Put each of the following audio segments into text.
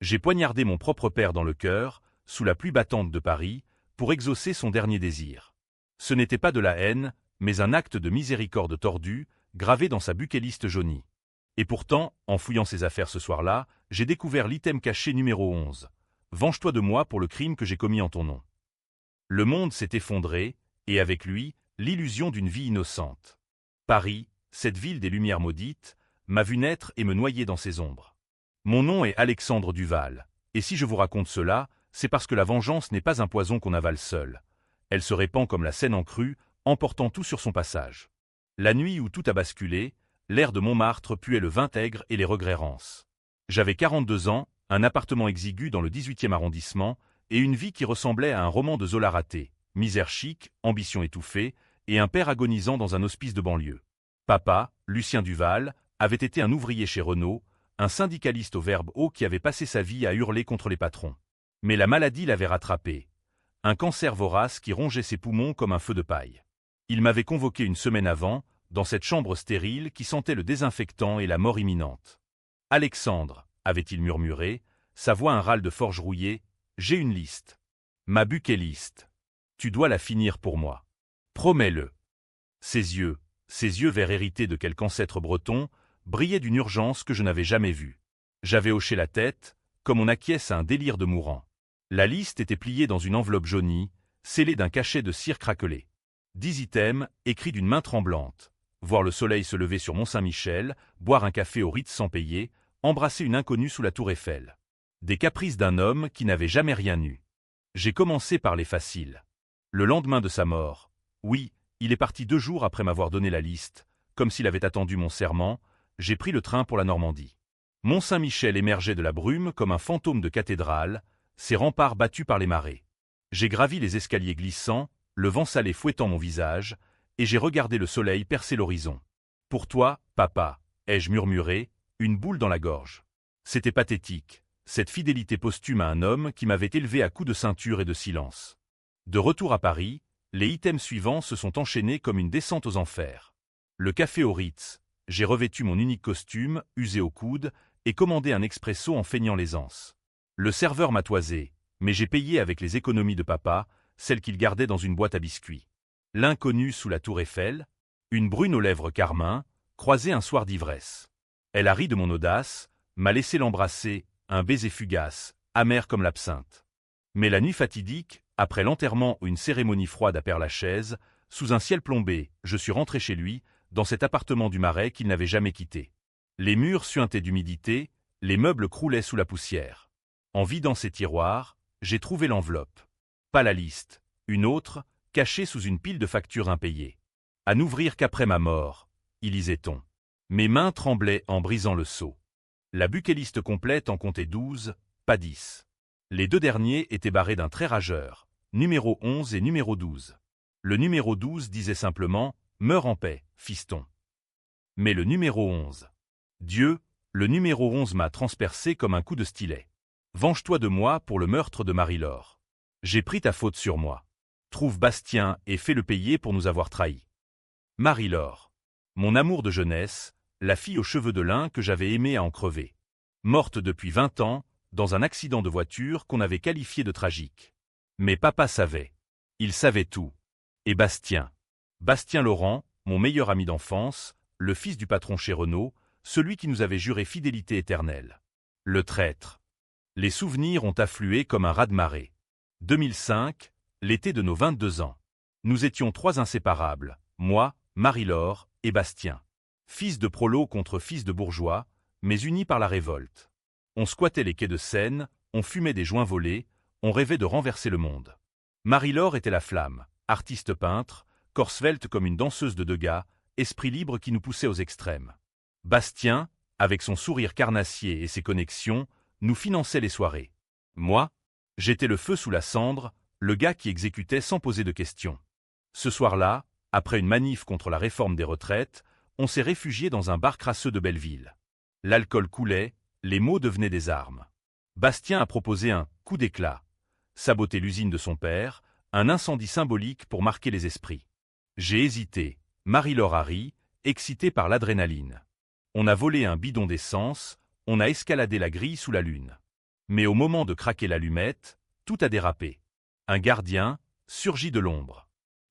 J'ai poignardé mon propre père dans le cœur, sous la pluie battante de Paris, pour exaucer son dernier désir. Ce n'était pas de la haine, mais un acte de miséricorde tordu, gravé dans sa bucket-list jaunie. Et pourtant, en fouillant ses affaires ce soir-là, j'ai découvert l'item caché numéro 11. Venge-toi de moi pour le crime que j'ai commis en ton nom. Le monde s'est effondré, et avec lui, l'illusion d'une vie innocente. Paris, cette ville des lumières maudites, m'a vu naître et me noyer dans ses ombres. Mon nom est Alexandre Duval, et si je vous raconte cela, c'est parce que la vengeance n'est pas un poison qu'on avale seul. Elle se répand comme la Seine en crue, emportant tout sur son passage. La nuit où tout a basculé, l'air de Montmartre puait le vinaigre et les regrets rances. J'avais 42 ans, un appartement exigu dans le 18e arrondissement, et une vie qui ressemblait à un roman de Zola raté, misère chic, ambition étouffée, et un père agonisant dans un hospice de banlieue. Papa, Lucien Duval, avait été un ouvrier chez Renault, un syndicaliste au verbe haut qui avait passé sa vie à hurler contre les patrons. Mais la maladie l'avait rattrapé. Un cancer vorace qui rongeait ses poumons comme un feu de paille. Il m'avait convoqué une semaine avant, dans cette chambre stérile qui sentait le désinfectant et la mort imminente. « Alexandre, avait-il murmuré, sa voix un râle de forge rouillée, j'ai une liste. Ma bucket list. Tu dois la finir pour moi. Promets-le. » Ses yeux verts hérités de quelque ancêtre breton, brillaient d'une urgence que je n'avais jamais vue. J'avais hoché la tête, comme on acquiesce à un délire de mourant. La liste était pliée dans une enveloppe jaunie, scellée d'un cachet de cire craquelé. 10 items, écrits d'une main tremblante. Voir le soleil se lever sur Mont-Saint-Michel, boire un café au Ritz sans payer, embrasser une inconnue sous la tour Eiffel. Des caprices d'un homme qui n'avait jamais rien eu. J'ai commencé par les faciles. Le lendemain de sa mort. Oui, il est parti 2 jours après m'avoir donné la liste, comme s'il avait attendu mon serment, j'ai pris le train pour la Normandie. Mont-Saint-Michel émergeait de la brume comme un fantôme de cathédrale, ses remparts battus par les marées. J'ai gravi les escaliers glissants, le vent salé fouettant mon visage, et j'ai regardé le soleil percer l'horizon. « Pour toi, papa », ai-je murmuré, une boule dans la gorge. C'était pathétique, cette fidélité posthume à un homme qui m'avait élevé à coups de ceinture et de silence. De retour à Paris, les items suivants se sont enchaînés comme une descente aux enfers. Le café au Ritz, j'ai revêtu mon unique costume, usé au coude, et commandé un expresso en feignant l'aisance. Le serveur m'a toisé, mais j'ai payé avec les économies de papa, celles qu'il gardait dans une boîte à biscuits. L'inconnue sous la tour Eiffel, une brune aux lèvres carmin, croisée un soir d'ivresse. Elle a ri de mon audace, m'a laissé l'embrasser, un baiser fugace, amer comme l'absinthe. Mais la nuit fatidique, après l'enterrement ou une cérémonie froide à Père-Lachaise, sous un ciel plombé, je suis rentré chez lui, dans cet appartement du Marais qu'il n'avait jamais quitté. Les murs suintaient d'humidité, les meubles croulaient sous la poussière. En vidant ses tiroirs, j'ai trouvé l'enveloppe. Pas la liste, une autre, cachée sous une pile de factures impayées. À n'ouvrir qu'après ma mort, y lisait-on. Mes mains tremblaient en brisant le sceau. La bucket-list complète en comptait 12, pas 10. Les 2 derniers étaient barrés d'un trait rageur, numéro 11 et numéro 12. Le numéro 12 disait simplement « Meurs en paix, fiston ». Mais le numéro 11. Dieu, le numéro 11 m'a transpercé comme un coup de stylet. Venge-toi de moi pour le meurtre de Marie-Laure. J'ai pris ta faute sur moi. Trouve Bastien et fais-le payer pour nous avoir trahis. Marie-Laure. Mon amour de jeunesse, la fille aux cheveux de lin que j'avais aimé à en crever. Morte depuis 20 ans, dans un accident de voiture qu'on avait qualifié de tragique. Mais papa savait. Il savait tout. Et Bastien. Bastien Laurent, mon meilleur ami d'enfance, le fils du patron chez Renault, celui qui nous avait juré fidélité éternelle. Le traître. Les souvenirs ont afflué comme un raz-de-marée. 2005, l'été de nos 22 ans. Nous étions 3 inséparables, moi, Marie-Laure et Bastien. Fils de prolo contre fils de bourgeois, mais unis par la révolte. On squattait les quais de Seine, on fumait des joints volés, on rêvait de renverser le monde. Marie-Laure était la flamme, artiste peintre, corps svelte comme une danseuse de Degas, esprit libre qui nous poussait aux extrêmes. Bastien, avec son sourire carnassier et ses connexions, nous finançait les soirées. Moi, j'étais le feu sous la cendre, le gars qui exécutait sans poser de questions. Ce soir-là, après une manif contre la réforme des retraites, on s'est réfugié dans un bar crasseux de Belleville. L'alcool coulait, les mots devenaient des armes. Bastien a proposé un « coup d'éclat », saboter l'usine de son père, un incendie symbolique pour marquer les esprits. J'ai hésité, Marie-Laure a ri, excitée par l'adrénaline. On a volé un bidon d'essence, on a escaladé la grille sous la lune. Mais au moment de craquer l'allumette, tout a dérapé. Un gardien surgit de l'ombre.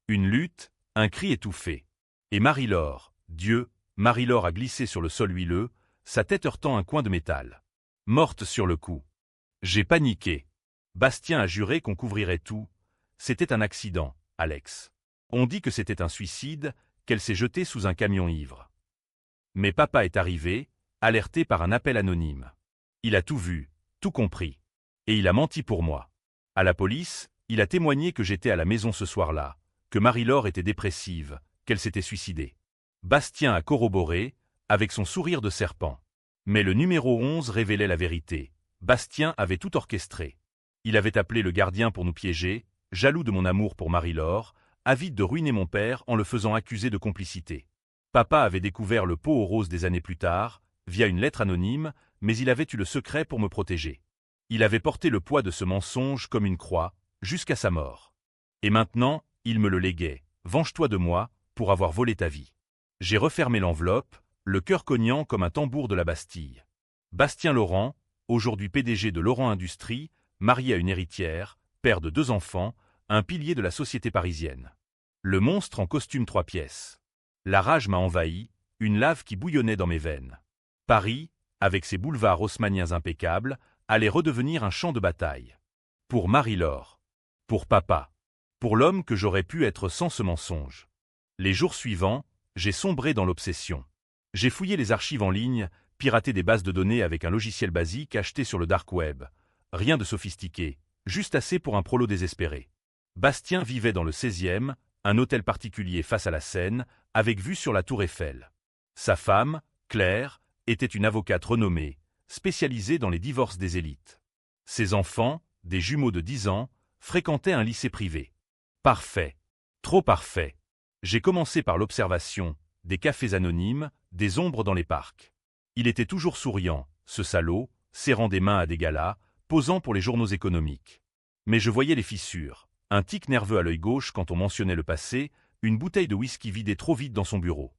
Une lutte, un cri étouffé. Et Marie-Laure, Dieu, Marie-Laure a glissé sur le sol huileux, sa tête heurtant un coin de métal. Morte sur le coup. J'ai paniqué. Bastien a juré qu'on couvrirait tout. C'était un accident, Alex. On dit que c'était un suicide, qu'elle s'est jetée sous un camion ivre. Mais papa est arrivé, alerté par un appel anonyme. Il a tout vu, tout compris. Et il a menti pour moi. À la police, il a témoigné que j'étais à la maison ce soir-là, que Marie-Laure était dépressive, qu'elle s'était suicidée. Bastien a corroboré, avec son sourire de serpent. Mais le numéro 11 révélait la vérité. Bastien avait tout orchestré. Il avait appelé le gardien pour nous piéger, jaloux de mon amour pour Marie-Laure, avide de ruiner mon père en le faisant accuser de complicité. Papa avait découvert le pot aux roses des années plus tard, via une lettre anonyme, mais il avait eu le secret pour me protéger. Il avait porté le poids de ce mensonge comme une croix, jusqu'à sa mort. Et maintenant, il me le léguait. Venge-toi de moi, pour avoir volé ta vie. J'ai refermé l'enveloppe, le cœur cognant comme un tambour de la Bastille. Bastien Laurent, aujourd'hui PDG de Laurent Industries, marié à une héritière, père de 2 enfants, un pilier de la société parisienne. Le monstre en costume 3 pièces. La rage m'a envahi, une lave qui bouillonnait dans mes veines. Paris, avec ses boulevards haussmanniens impeccables, allait redevenir un champ de bataille. Pour Marie-Laure. Pour papa. Pour l'homme que j'aurais pu être sans ce mensonge. Les jours suivants, j'ai sombré dans l'obsession. J'ai fouillé les archives en ligne, piraté des bases de données avec un logiciel basique acheté sur le dark web. Rien de sophistiqué, juste assez pour un prolo désespéré. Bastien vivait dans le 16e, un hôtel particulier face à la Seine, avec vue sur la tour Eiffel. Sa femme, Claire, était une avocate renommée, spécialisée dans les divorces des élites. Ses enfants, des jumeaux de 10 ans, fréquentaient un lycée privé. Parfait. Trop parfait. J'ai commencé par l'observation, des cafés anonymes, des ombres dans les parcs. Il était toujours souriant, ce salaud, serrant des mains à des galas, posant pour les journaux économiques. Mais je voyais les fissures, un tic nerveux à l'œil gauche quand on mentionnait le passé, une bouteille de whisky vidée trop vite dans son bureau.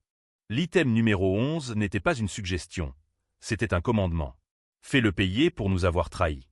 L'item numéro 11 n'était pas une suggestion, c'était un commandement. Fais-le payer pour nous avoir trahis.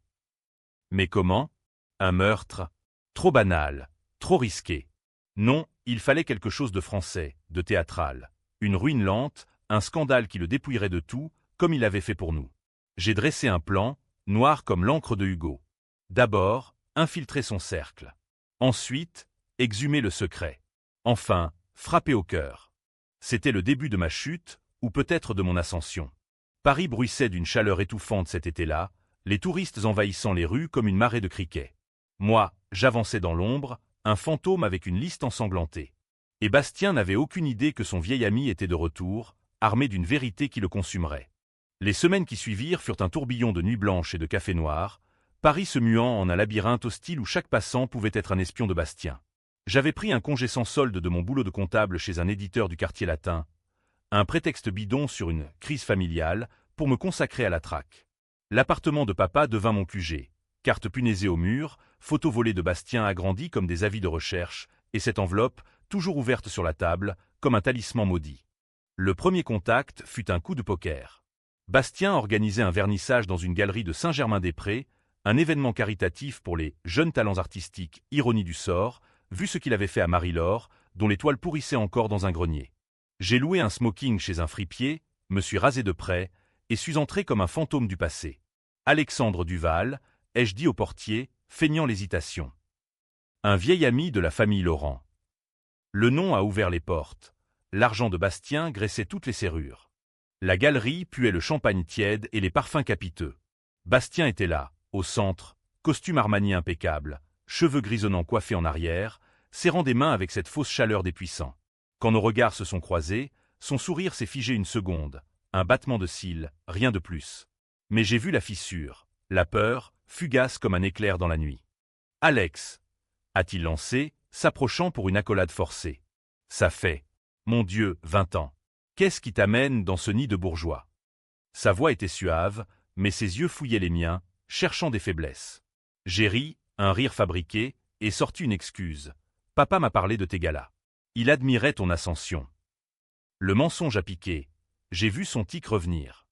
Mais comment? Un meurtre? Trop banal, trop risqué. Non, il fallait quelque chose de français, de théâtral. Une ruine lente, un scandale qui le dépouillerait de tout, comme il avait fait pour nous. J'ai dressé un plan, noir comme l'encre de Hugo. D'abord, infiltrer son cercle. Ensuite, exhumer le secret. Enfin, frapper au cœur. C'était le début de ma chute, ou peut-être de mon ascension. Paris bruissait d'une chaleur étouffante cet été-là, les touristes envahissant les rues comme une marée de criquets. Moi, j'avançais dans l'ombre, un fantôme avec une liste ensanglantée. Et Bastien n'avait aucune idée que son vieil ami était de retour, armé d'une vérité qui le consumerait. Les semaines qui suivirent furent un tourbillon de nuits blanches et de cafés noirs, Paris se muant en un labyrinthe hostile où chaque passant pouvait être un espion de Bastien. J'avais pris un congé sans solde de mon boulot de comptable chez un éditeur du quartier latin, un prétexte bidon sur une crise familiale pour me consacrer à la traque. L'appartement de papa devint mon QG, carte punaisée au mur, photo volée de Bastien agrandie comme des avis de recherche, et cette enveloppe, toujours ouverte sur la table, comme un talisman maudit. Le premier contact fut un coup de poker. Bastien organisait un vernissage dans une galerie de Saint-Germain-des-Prés, un événement caritatif pour les jeunes talents artistiques, ironie du sort, vu ce qu'il avait fait à Marie-Laure, dont les toiles pourrissaient encore dans un grenier. J'ai loué un smoking chez un fripier, me suis rasé de près, et suis entré comme un fantôme du passé. Alexandre Duval, ai-je dit au portier, feignant l'hésitation. Un vieil ami de la famille Laurent. Le nom a ouvert les portes. L'argent de Bastien graissait toutes les serrures. La galerie puait le champagne tiède et les parfums capiteux. Bastien était là, au centre, costume Armani impeccable, cheveux grisonnants coiffés en arrière, serrant des mains avec cette fausse chaleur des puissants. Quand nos regards se sont croisés, son sourire s'est figé une seconde, un battement de cils, rien de plus. Mais j'ai vu la fissure, la peur, fugace comme un éclair dans la nuit. « Alex !» a-t-il lancé, s'approchant pour une accolade forcée. « Ça fait, mon Dieu, 20 ans. Qu'est-ce qui t'amène dans ce nid de bourgeois ?» Sa voix était suave, mais ses yeux fouillaient les miens, cherchant des faiblesses. J'ai ri, un rire fabriqué, et sorti une excuse. « Papa m'a parlé de tes galas. Il admirait ton ascension. » Le mensonge a piqué. J'ai vu son tic revenir.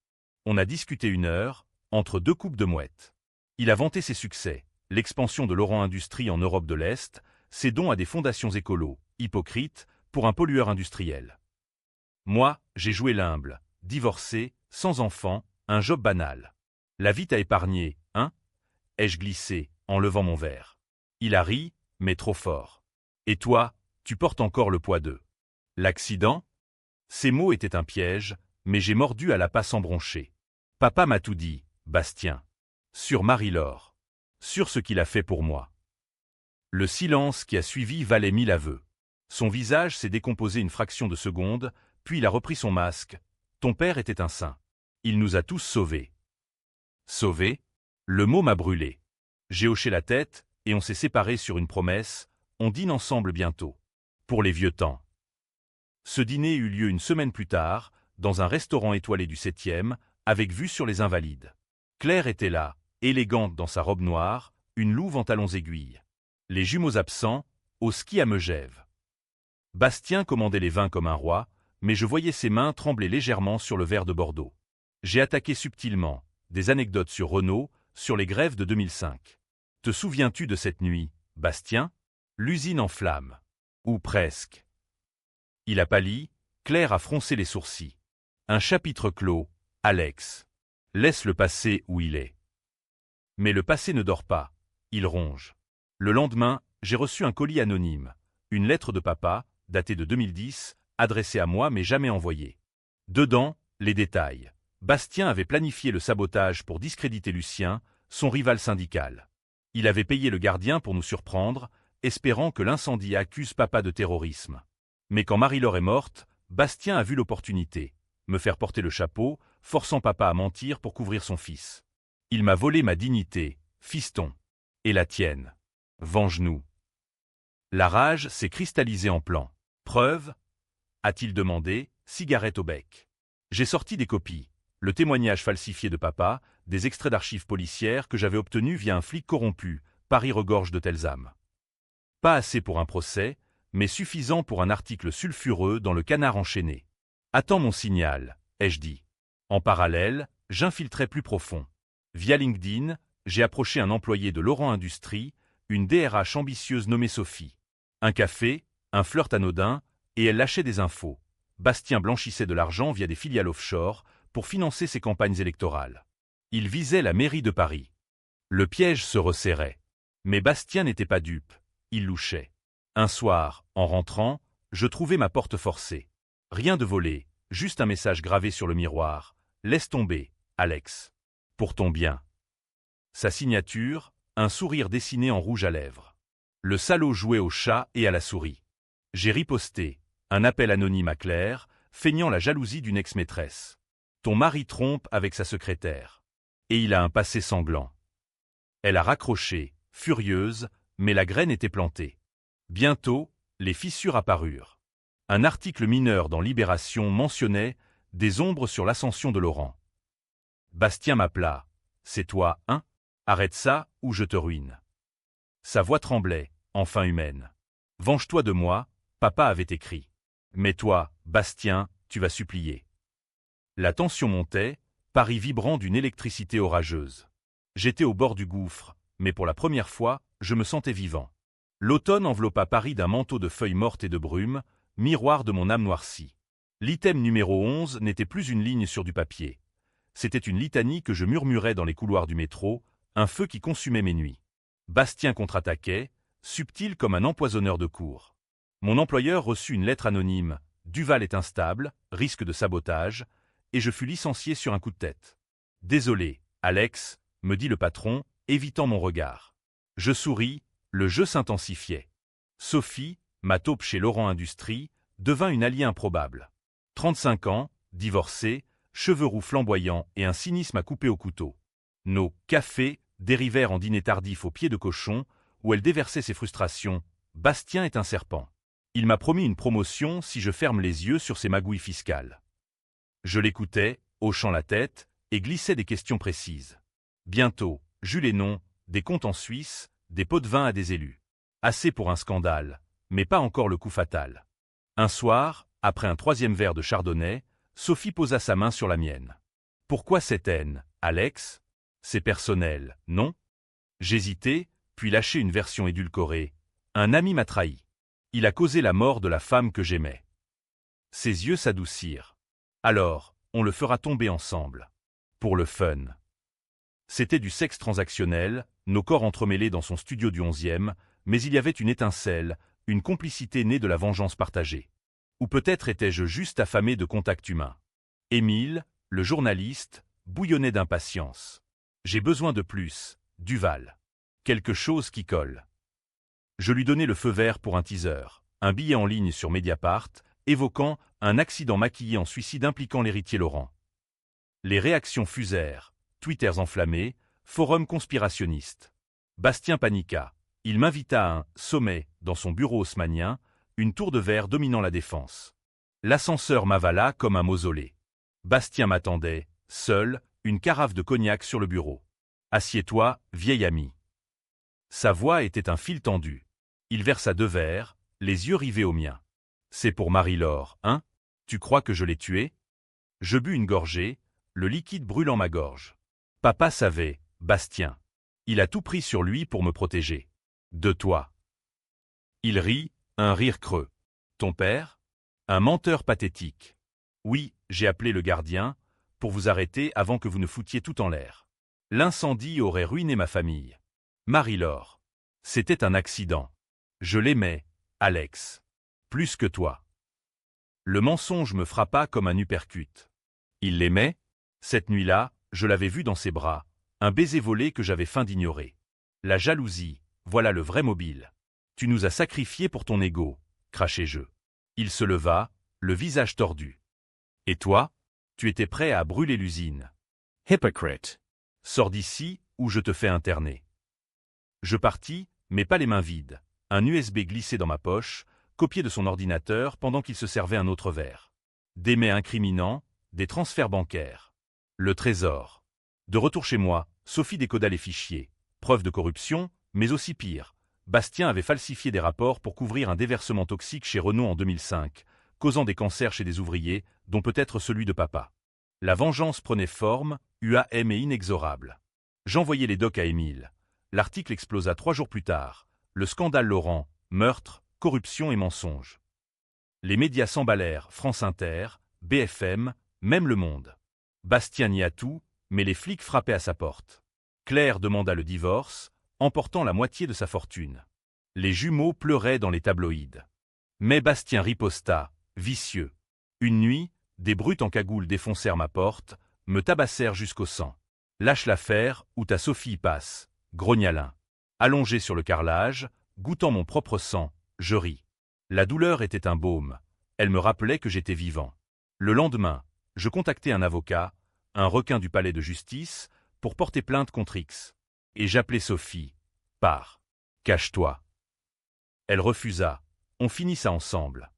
On a discuté 1 heure, entre 2 coupes de mouette. Il a vanté ses succès, l'expansion de Laurent Industries en Europe de l'Est, ses dons à des fondations écolos, hypocrites, pour un pollueur industriel. Moi, j'ai joué l'humble, divorcé, sans enfant, un job banal. La vie t'a épargné, hein? Ai-je glissé, en levant mon verre. Il a ri, mais trop fort. Et toi, tu portes encore le poids de l'accident? Ces mots étaient un piège, mais j'ai mordu à la passe embronchée. Papa m'a tout dit, Bastien. Sur Marie-Laure. Sur ce qu'il a fait pour moi. Le silence qui a suivi valait 1000 aveux. Son visage s'est décomposé une fraction de seconde, puis il a repris son masque. Ton père était un saint. Il nous a tous sauvés. Sauvés? Le mot m'a brûlé. J'ai hoché la tête, et on s'est séparés sur une promesse, on dîne ensemble bientôt. Pour les vieux temps. Ce dîner eut lieu une semaine plus tard, dans un restaurant étoilé du 7e, avec vue sur les Invalides. Claire était là, élégante dans sa robe noire, une louve en talons aiguilles. Les jumeaux absents, au ski à Megève. Bastien commandait les vins comme un roi, mais je voyais ses mains trembler légèrement sur le verre de Bordeaux. J'ai attaqué subtilement, des anecdotes sur Renault, sur les grèves de 2005. Te souviens-tu de cette nuit, Bastien? L'usine en flammes. Ou presque. Il a pâli, Claire a froncé les sourcils. Un chapitre clos, Alex. Laisse le passé où il est. Mais le passé ne dort pas, il ronge. Le lendemain, j'ai reçu un colis anonyme, une lettre de papa, datée de 2010, adressée à moi mais jamais envoyée. Dedans, les détails. Bastien avait planifié le sabotage pour discréditer Lucien, son rival syndical. Il avait payé le gardien pour nous surprendre, espérant que l'incendie accuse papa de terrorisme. Mais quand Marie-Laure est morte, Bastien a vu l'opportunité, me faire porter le chapeau, forçant papa à mentir pour couvrir son fils. Il m'a volé ma dignité, fiston. Et la tienne. Venge-nous. La rage s'est cristallisée en plan. Preuve? A-t-il demandé, cigarette au bec. J'ai sorti des copies, le témoignage falsifié de papa, des extraits d'archives policières que j'avais obtenus via un flic corrompu, Paris regorge de telles âmes. Pas assez pour un procès, mais suffisant pour un article sulfureux dans le Canard enchaîné. Attends mon signal, ai-je dit. En parallèle, j'infiltrais plus profond. Via LinkedIn, j'ai approché un employé de Laurent Industries, une DRH ambitieuse nommée Sophie. Un café, un flirt anodin, et elle lâchait des infos. Bastien blanchissait de l'argent via des filiales offshore pour financer ses campagnes électorales. Il visait la mairie de Paris. Le piège se resserrait. Mais Bastien n'était pas dupe, il louchait. Un soir, en rentrant, je trouvai ma porte forcée. Rien de volé, juste un message gravé sur le miroir. Laisse tomber, Alex. Pour ton bien. Sa signature, un sourire dessiné en rouge à lèvres. Le salaud jouait au chat et à la souris. J'ai riposté, un appel anonyme à Claire, feignant la jalousie d'une ex-maîtresse. Ton mari trompe avec sa secrétaire. Et il a un passé sanglant. Elle a raccroché, furieuse, mais la graine était plantée. Bientôt, les fissures apparurent. Un article mineur dans Libération mentionnait « Des ombres sur l'ascension de Laurent ». Bastien m'appela. « C'est toi, hein? Arrête ça, ou je te ruine. » Sa voix tremblait, enfin humaine. « Venge-toi de moi », papa avait écrit. « Mais toi, Bastien, tu vas supplier. » La tension montait, Paris vibrant d'une électricité orageuse. J'étais au bord du gouffre, mais pour la première fois, je me sentais vivant. L'automne enveloppa Paris d'un manteau de feuilles mortes et de brume, miroir de mon âme noircie. L'item numéro 11 n'était plus une ligne sur du papier. C'était une litanie que je murmurais dans les couloirs du métro, un feu qui consumait mes nuits. Bastien contre-attaquait, subtil comme un empoisonneur de cour. Mon employeur reçut une lettre anonyme. Duval est instable, risque de sabotage, et je fus licencié sur un coup de tête. Désolé, Alex, me dit le patron, évitant mon regard. Je souris, le jeu s'intensifiait. Sophie, ma taupe chez Laurent Industries, devint une alliée improbable. 35 ans, divorcée, cheveux roux flamboyants et un cynisme à couper au couteau. Nos cafés dérivèrent en dîner tardif au pied de cochon, où elle déversait ses frustrations. Bastien est un serpent. Il m'a promis une promotion si je ferme les yeux sur ses magouilles fiscales. Je l'écoutais, hochant la tête, et glissais des questions précises. Bientôt, j'eus les noms, des comptes en Suisse, des pots de vin à des élus. Assez pour un scandale, mais pas encore le coup fatal. Un soir, après un 3e verre de chardonnay, Sophie posa sa main sur la mienne. Pourquoi cette haine, Alex? C'est personnel, non? J'hésitai, puis lâchai une version édulcorée. Un ami m'a trahi. Il a causé la mort de la femme que j'aimais. Ses yeux s'adoucirent. Alors, on le fera tomber ensemble. Pour le fun. C'était du sexe transactionnel, nos corps entremêlés dans son studio du 11e, mais il y avait une étincelle, une complicité née de la vengeance partagée. Ou peut-être étais-je juste affamé de contact humain. Émile, le journaliste, bouillonnait d'impatience. J'ai besoin de plus, Duval. Quelque chose qui colle. Je lui donnai le feu vert pour un teaser, un billet en ligne sur Mediapart, évoquant un accident maquillé en suicide impliquant l'héritier Laurent. Les réactions fusèrent, Twitters enflammés, forums conspirationnistes. Bastien paniqua. Il m'invita à un « sommet » dans son bureau haussmannien, une tour de verre dominant la défense. L'ascenseur m'avala comme un mausolée. Bastien m'attendait, seul, une carafe de cognac sur le bureau. « Assieds-toi, vieil ami. » Sa voix était un fil tendu. Il versa 2 verres, les yeux rivés aux miens. « C'est pour Marie-Laure, hein? Tu crois que je l'ai tuée ?» Je bus une gorgée, le liquide brûlant ma gorge. Papa savait, Bastien. Il a tout pris sur lui pour me protéger. De toi. Il rit, un rire creux. Ton père? Un menteur pathétique. Oui, j'ai appelé le gardien, pour vous arrêter avant que vous ne foutiez tout en l'air. L'incendie aurait ruiné ma famille. Marie-Laure. C'était un accident. Je l'aimais, Alex. Plus que toi. Le mensonge me frappa comme un uppercut. Il l'aimait? Cette nuit-là, je l'avais vu dans ses bras, un baiser volé que j'avais feint d'ignorer. La jalousie, voilà le vrai mobile. Tu nous as sacrifiés pour ton ego, crachai-je. Il se leva, le visage tordu. Et toi? Tu étais prêt à brûler l'usine. Hypocrite. Sors d'ici, ou je te fais interner. Je partis, mais pas les mains vides. Un USB glissé dans ma poche, copié de son ordinateur pendant qu'il se servait un autre verre. Des mails incriminants, des transferts bancaires. Le trésor. De retour chez moi, Sophie décoda les fichiers. Preuve de corruption, mais aussi pire. Bastien avait falsifié des rapports pour couvrir un déversement toxique chez Renault en 2005, causant des cancers chez des ouvriers, dont peut-être celui de papa. La vengeance prenait forme, UAM et inexorable. J'envoyai les docs à Émile. L'article explosa 3 jours plus tard. Le scandale Laurent, meurtre, corruption et mensonge. Les médias s'emballèrent, France Inter, BFM, même Le Monde. Bastien nia tout, mais les flics frappaient à sa porte. Claire demanda le divorce, emportant la moitié de sa fortune. Les jumeaux pleuraient dans les tabloïds. Mais Bastien riposta, vicieux. Une nuit, des brutes en cagoule défoncèrent ma porte, me tabassèrent jusqu'au sang. Lâche l'affaire, ou ta Sophie passe, grogna l'un. Allongé sur le carrelage, goûtant mon propre sang, je ris. La douleur était un baume. Elle me rappelait que j'étais vivant. Le lendemain, je contactai un avocat, un requin du palais de justice, pour porter plainte contre X. Et j'appelai Sophie. Pars. Cache-toi. Elle refusa. On finit ça ensemble.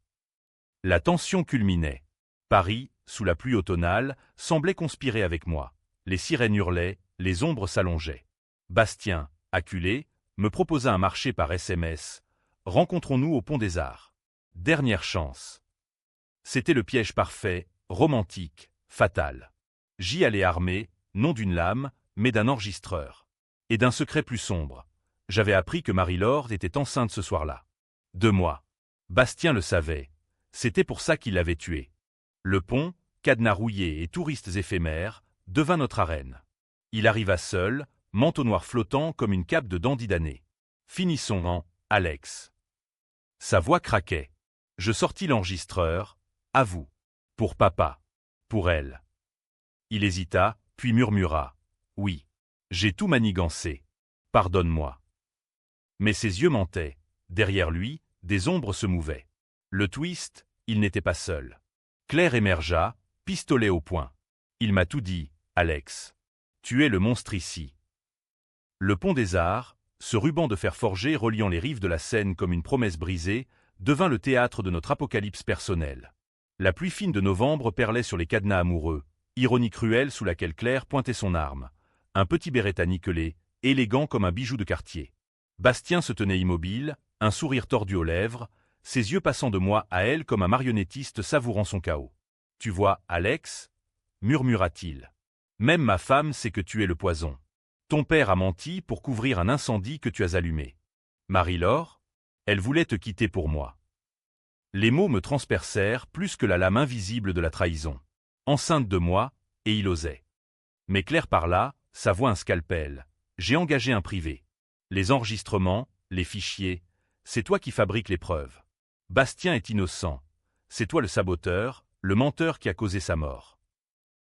La tension culminait. Paris, sous la pluie automnale, semblait conspirer avec moi. Les sirènes hurlaient, les ombres s'allongeaient. Bastien, acculé, me proposa un marché par SMS. Rencontrons-nous au Pont des Arts. Dernière chance. C'était le piège parfait, romantique, fatal. J'y allais armé, non d'une lame, mais d'un enregistreur. Et d'un secret plus sombre. J'avais appris que Marie-Laure était enceinte ce soir-là. 2 mois. Bastien le savait. C'était pour ça qu'il l'avait tuée. Le pont, cadenas rouillé et touristes éphémères, devint notre arène. Il arriva seul, manteau noir flottant comme une cape de dandy damné. Finissons en « Alex ». Sa voix craquait. Je sortis l'enregistreur. « À vous. Pour papa. Pour elle. » Il hésita, puis murmura. « Oui. J'ai tout manigancé. Pardonne-moi. » Mais ses yeux mentaient. Derrière lui, des ombres se mouvaient. Le twist, il n'était pas seul. Claire émergea, pistolet au poing. Il m'a tout dit, Alex. Tu es le monstre ici. Le Pont des Arts, ce ruban de fer forgé reliant les rives de la Seine comme une promesse brisée, devint le théâtre de notre apocalypse personnel. La pluie fine de novembre perlait sur les cadenas amoureux, ironie cruelle sous laquelle Claire pointait son arme. Un petit Beretta nickelé, élégant comme un bijou de quartier. Bastien se tenait immobile, un sourire tordu aux lèvres, ses yeux passant de moi à elle comme un marionnettiste savourant son chaos. « Tu vois, Alex » murmura-t-il. « Même ma femme sait que tu es le poison. Ton père a menti pour couvrir un incendie que tu as allumé. Marie-Laure, elle voulait te quitter pour moi. Les mots me transpercèrent plus que la lame invisible de la trahison. Enceinte de moi, et il osait. Mais Claire parla, sa voix un scalpel. J'ai engagé un privé. Les enregistrements, les fichiers, c'est toi qui fabriques les preuves. Bastien est innocent. C'est toi le saboteur, le menteur qui a causé sa mort.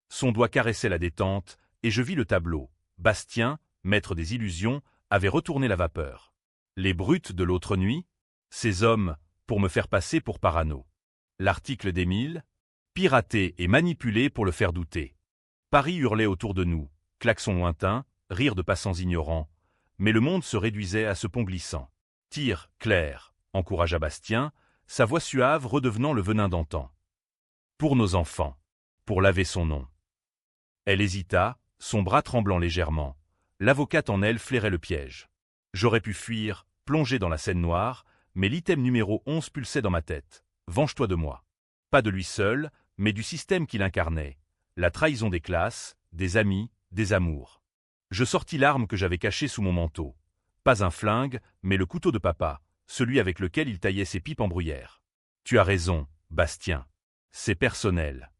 Son doigt caressait la détente, et je vis le tableau. Bastien, maître des illusions, avait retourné la vapeur. Les brutes de l'autre nuit, ces hommes, pour me faire passer pour parano. L'article d'Émile, piraté et manipulé pour le faire douter. Paris hurlait autour de nous, klaxons lointains, rires de passants ignorants, mais le monde se réduisait à ce pont glissant. Tire, Claire, encouragea Bastien, sa voix suave redevenant le venin d'antan. Pour nos enfants, pour laver son nom. Elle hésita, son bras tremblant légèrement. L'avocate en elle flairait le piège. J'aurais pu fuir, plonger dans la Seine noire, mais l'item numéro 11 pulsait dans ma tête. Venge-toi de moi. Pas de lui seul, mais du système qu'il incarnait. La trahison des classes, des amis, des amours. Je sortis l'arme que j'avais cachée sous mon manteau. Pas un flingue, mais le couteau de papa, celui avec lequel il taillait ses pipes en bruyère. Tu as raison, Bastien. C'est personnel.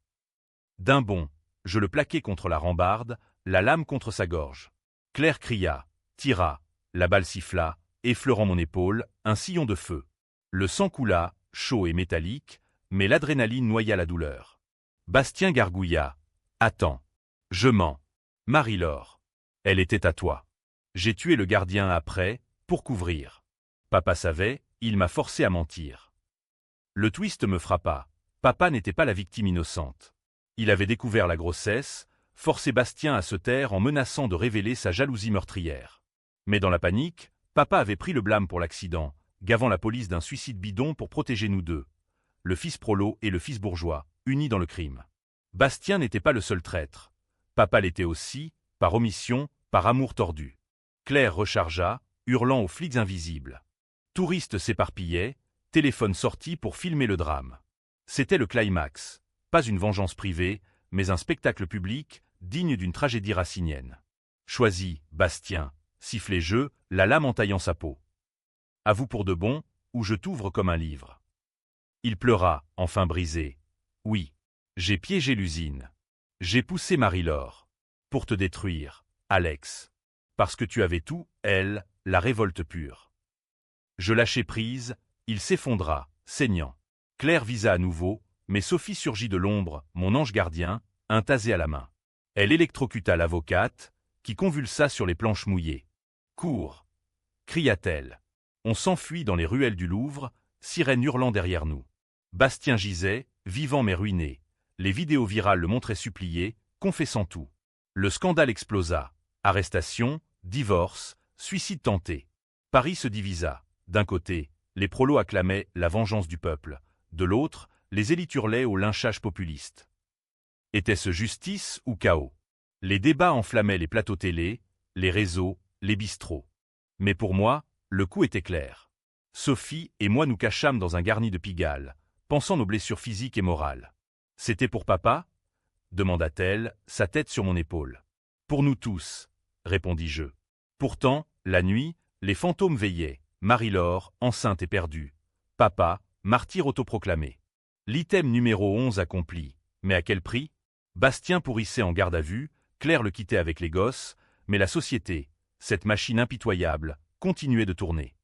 D'un bond, je le plaquai contre la rambarde, la lame contre sa gorge. Claire cria, tira, la balle siffla, effleurant mon épaule, un sillon de feu. Le sang coula, chaud et métallique, mais l'adrénaline noya la douleur. Bastien gargouilla. Attends. Je mens. Marie-Laure. Elle était à toi. J'ai tué le gardien après, pour couvrir. Papa savait, il m'a forcé à mentir. Le twist me frappa. Papa n'était pas la victime innocente. Il avait découvert la grossesse, forcé Bastien à se taire en menaçant de révéler sa jalousie meurtrière. Mais dans la panique, papa avait pris le blâme pour l'accident, gavant la police d'un suicide bidon pour protéger nous deux. Le fils prolo et le fils bourgeois, unis dans le crime. Bastien n'était pas le seul traître. Papa l'était aussi, par omission, par amour tordu. Claire rechargea, hurlant aux flics invisibles. Touristes s'éparpillaient, téléphone sorti pour filmer le drame. C'était le climax. Pas une vengeance privée, mais un spectacle public, digne d'une tragédie racinienne. Choisis, Bastien, sifflai je, la lame entaillant sa peau. À vous pour de bon, ou je t'ouvre comme un livre. Il pleura, enfin brisé. Oui, j'ai piégé l'usine. J'ai poussé Marie-Laure. Pour te détruire, Alex. Parce que tu avais tout, elle, la révolte pure. Je lâchai prise, il s'effondra, saignant. Claire visa à nouveau, mais Sophie surgit de l'ombre, mon ange gardien, un tasé à la main. Elle électrocuta l'avocate, qui convulsa sur les planches mouillées. « Cours !» cria-t-elle. On s'enfuit dans les ruelles du Louvre, sirène hurlant derrière nous. Bastien gisait, vivant mais ruiné. Les vidéos virales le montraient supplié, confessant tout. Le scandale explosa. Arrestation, divorce, suicide tenté. Paris se divisa. D'un côté, les prolos acclamaient la vengeance du peuple. De l'autre, les élites hurlaient au lynchage populiste. Était-ce justice ou chaos? Les débats enflammaient les plateaux télé, les réseaux, les bistrots. Mais pour moi, le coup était clair. Sophie et moi nous cachâmes dans un garni de Pigalle, pensant nos blessures physiques et morales. « C'était pour papa » demanda-t-elle, sa tête sur mon épaule. « Pour nous tous » répondis-je. Pourtant, la nuit, les fantômes veillaient, Marie-Laure, enceinte et perdue. Papa, martyr autoproclamé. L'item numéro 11 accompli. Mais à quel prix? Bastien pourrissait en garde à vue, Claire le quittait avec les gosses, mais la société, cette machine impitoyable, continuait de tourner.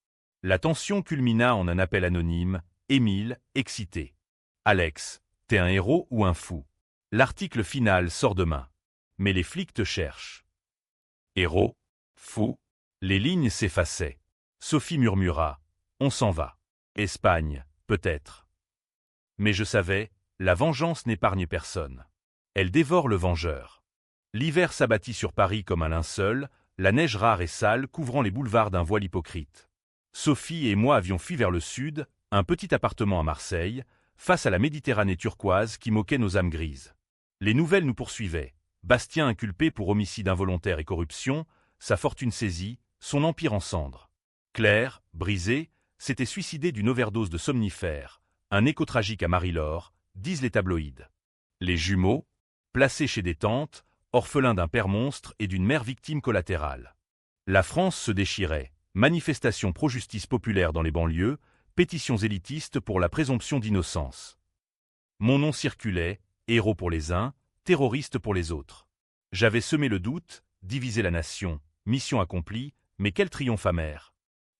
La tension culmina en un appel anonyme, Émile, excité. « Alex, t'es un héros ou un fou? L'article final sort demain. Mais les flics te cherchent. » Héros? Fou? Les lignes s'effaçaient. Sophie murmura. « On s'en va. Espagne, peut-être. » Mais je savais, la vengeance n'épargne personne. Elle dévore le vengeur. L'hiver s'abattit sur Paris comme un linceul, la neige rare et sale couvrant les boulevards d'un voile hypocrite. Sophie et moi avions fui vers le sud, un petit appartement à Marseille, face à la Méditerranée turquoise qui moquait nos âmes grises. Les nouvelles nous poursuivaient. Bastien inculpé pour homicide involontaire et corruption, sa fortune saisie, son empire en cendres. Claire, brisée, s'était suicidée d'une overdose de somnifères, un écho tragique à Marie-Laure, disent les tabloïds. Les jumeaux, placés chez des tantes, orphelins d'un père monstre et d'une mère victime collatérale. La France se déchirait. Manifestations pro-justice populaire dans les banlieues, pétitions élitistes pour la présomption d'innocence. Mon nom circulait, héros pour les uns, terroriste pour les autres. J'avais semé le doute, divisé la nation, mission accomplie, mais quel triomphe amer.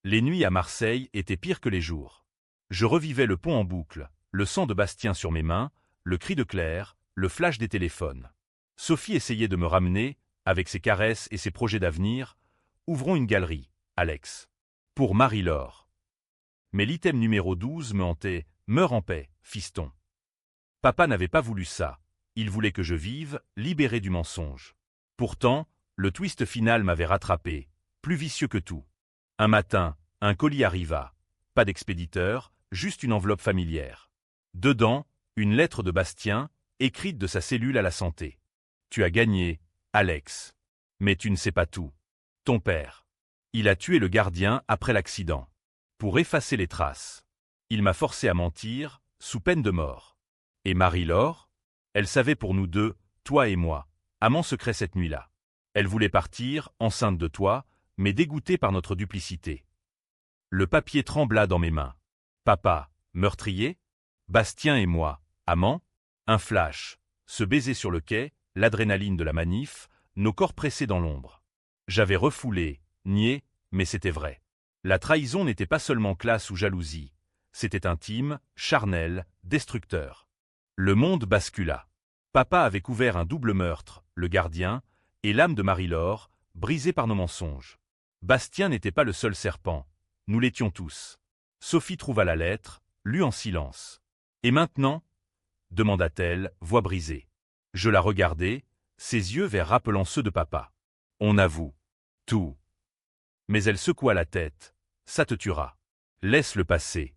Les nuits à Marseille étaient pires que les jours. Je revivais le pont en boucle, le sang de Bastien sur mes mains, le cri de Claire, le flash des téléphones. Sophie essayait de me ramener, avec ses caresses et ses projets d'avenir. Ouvrons une galerie, Alex. Pour Marie-Laure. Mais l'item numéro 12 me hantait, meurs en paix, fiston. Papa n'avait pas voulu ça. Il voulait que je vive, libéré du mensonge. Pourtant, le twist final m'avait rattrapé, plus vicieux que tout. Un matin, un colis arriva. Pas d'expéditeur, juste une enveloppe familière. Dedans, une lettre de Bastien, écrite de sa cellule à la santé. Tu as gagné, Alex. Mais tu ne sais pas tout. Ton père. Il a tué le gardien après l'accident. Pour effacer les traces. Il m'a forcé à mentir, sous peine de mort. Et Marie-Laure? Elle savait pour nous deux, toi et moi, amant secret cette nuit-là. Elle voulait partir, enceinte de toi, mais dégoûtée par notre duplicité. Le papier trembla dans mes mains. Papa, meurtrier? Bastien et moi, amants? Un flash, ce baiser sur le quai, l'adrénaline de la manif, nos corps pressés dans l'ombre. J'avais refoulé, nié, mais c'était vrai. La trahison n'était pas seulement classe ou jalousie. C'était intime, charnel, destructeur. Le monde bascula. Papa avait couvert un double meurtre, le gardien, et l'âme de Marie-Laure, brisée par nos mensonges. Bastien n'était pas le seul serpent. Nous l'étions tous. Sophie trouva la lettre, lue en silence. Et maintenant? Demanda-t-elle, voix brisée. Je la regardai, ses yeux verts rappelant ceux de papa. On avoue. Tout. Mais elle secoua la tête. Ça te tuera. Laisse-le passer.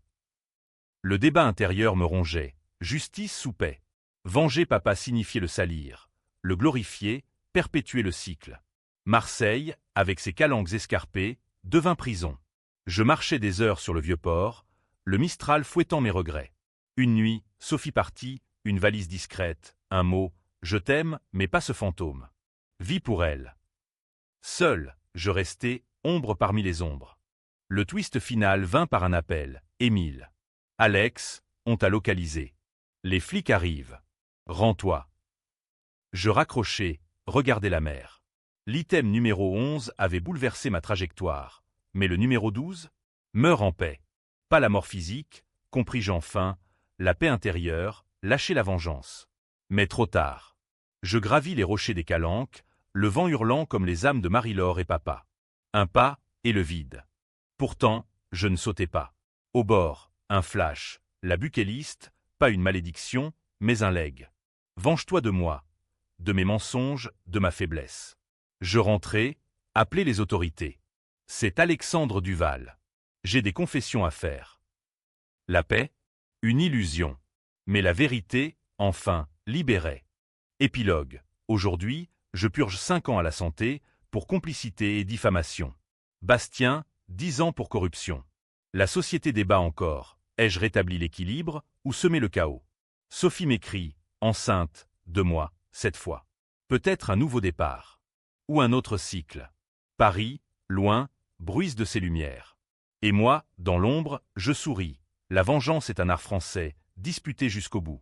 Le débat intérieur me rongeait. Justice sous paix. Venger papa signifiait le salir. Le glorifier, perpétuer le cycle. Marseille, avec ses calanques escarpées, devint prison. Je marchais des heures sur le vieux port, le Mistral fouettant mes regrets. Une nuit, Sophie partit, une valise discrète, un mot, je t'aime, mais pas ce fantôme. Vie pour elle. Seul, je restai, ombre parmi les ombres. Le twist final vint par un appel, Émile. Alex, on t'a localisé. Les flics arrivent. Rends-toi. Je raccrochai, regardai la mer. L'item numéro 11 avait bouleversé ma trajectoire. Mais le numéro 12? Meurs en paix. Pas la mort physique, compris-je enfin, la paix intérieure, lâcher la vengeance. Mais trop tard. Je gravis les rochers des Calanques, le vent hurlant comme les âmes de Marie-Laure et papa. Un pas, et le vide. Pourtant, je ne sautais pas. Au bord, un flash, la buckéliste, pas une malédiction, mais un legs. Venge-toi de moi, de mes mensonges, de ma faiblesse. Je rentrai, appelai les autorités. C'est Alexandre Duval. J'ai des confessions à faire. La paix? Une illusion. Mais la vérité, enfin, libérée. Épilogue. Aujourd'hui, je purge 5 ans à la santé, pour complicité et diffamation. Bastien, 10 ans pour corruption. La société débat encore. Ai-je rétabli l'équilibre, ou semé le chaos? Sophie m'écrit, enceinte, de moi, cette fois. Peut-être un nouveau départ. Ou un autre cycle. Paris, loin, bruise de ses lumières. Et moi, dans l'ombre, je souris. La vengeance est un art français, disputé jusqu'au bout.